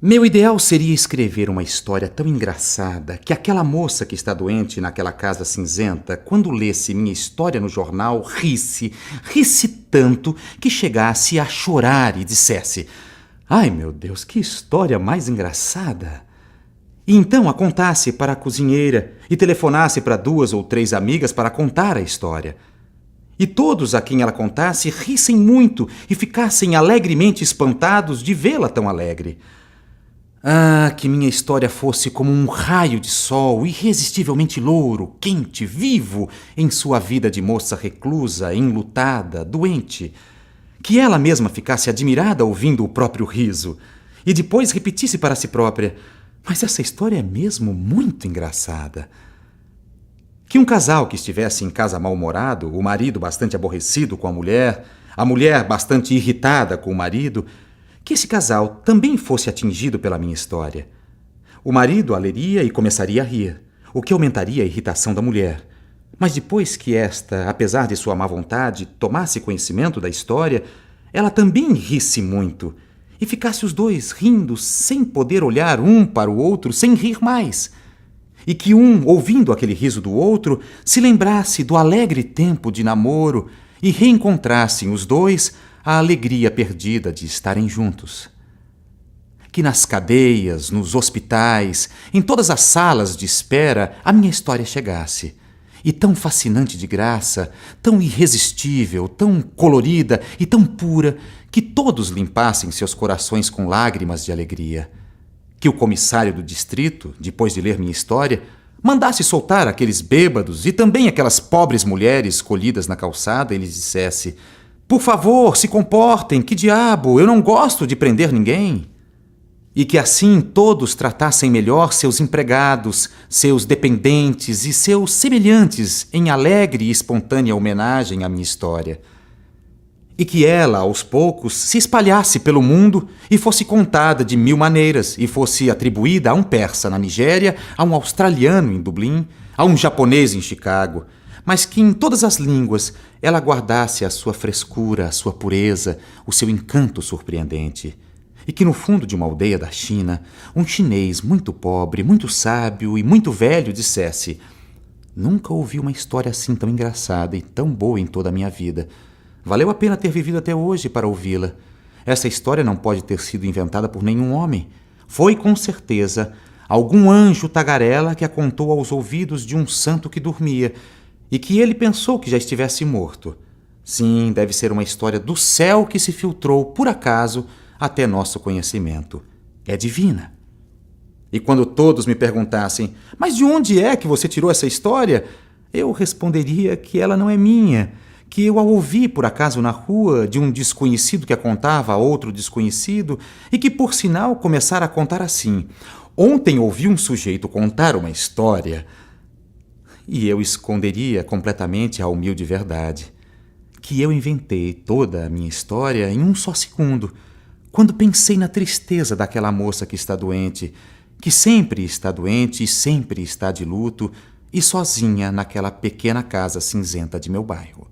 Meu ideal seria escrever uma história tão engraçada que aquela moça que está doente naquela casa cinzenta, quando lesse minha história no jornal, risse tanto que chegasse a chorar e dissesse: "Ai, meu Deus, que história mais engraçada!" E então a contasse para a cozinheira e telefonasse para 2 ou 3 amigas para contar a história. E todos a quem ela contasse rissem muito e ficassem alegremente espantados de vê-la tão alegre. Ah, que minha história fosse como um raio de sol, irresistivelmente louro, quente, vivo, em sua vida de moça reclusa, enlutada, doente. Que ela mesma ficasse admirada ouvindo o próprio riso, e depois repetisse para si própria: "Mas essa história é mesmo muito engraçada." Que um casal que estivesse em casa mal-humorado, o marido bastante aborrecido com a mulher bastante irritada com o marido, que esse casal também fosse atingido pela minha história. O marido a leria e começaria a rir, o que aumentaria a irritação da mulher. Mas depois que esta, apesar de sua má vontade, tomasse conhecimento da história, ela também risse muito, e ficasse os dois rindo sem poder olhar um para o outro, sem rir mais. E que um, ouvindo aquele riso do outro, se lembrasse do alegre tempo de namoro e reencontrassem os dois a alegria perdida de estarem juntos. Que nas cadeias, nos hospitais, em todas as salas de espera, a minha história chegasse. E tão fascinante de graça, tão irresistível, tão colorida e tão pura, que todos limpassem seus corações com lágrimas de alegria. Que o comissário do distrito, depois de ler minha história, mandasse soltar aqueles bêbados e também aquelas pobres mulheres colhidas na calçada e lhes dissesse: "Por favor, se comportem, que diabo, eu não gosto de prender ninguém." E que assim todos tratassem melhor seus empregados, seus dependentes e seus semelhantes em alegre e espontânea homenagem à minha história. E que ela, aos poucos, se espalhasse pelo mundo e fosse contada de 1000 maneiras e fosse atribuída a um persa na Nigéria, a um australiano em Dublin, a um japonês em Chicago, mas que em todas as línguas ela guardasse a sua frescura, a sua pureza, o seu encanto surpreendente. E que no fundo de uma aldeia da China, um chinês muito pobre, muito sábio e muito velho dissesse: "Nunca ouvi uma história assim tão engraçada e tão boa em toda a minha vida. Valeu a pena ter vivido até hoje para ouvi-la. Essa história não pode ter sido inventada por nenhum homem. Foi, com certeza, algum anjo tagarela que a contou aos ouvidos de um santo que dormia e que ele pensou que já estivesse morto. Sim, deve ser uma história do céu que se filtrou, por acaso, até nosso conhecimento. É divina." E quando todos me perguntassem: "Mas de onde é que você tirou essa história?", eu responderia que ela não é minha, que eu a ouvi por acaso na rua de um desconhecido que a contava a outro desconhecido e que, por sinal, começara a contar assim: "Ontem ouvi um sujeito contar uma história." E eu esconderia completamente a humilde verdade, que eu inventei toda a minha história em um só segundo, quando pensei na tristeza daquela moça que está doente, que sempre está doente e sempre está de luto e sozinha naquela pequena casa cinzenta de meu bairro.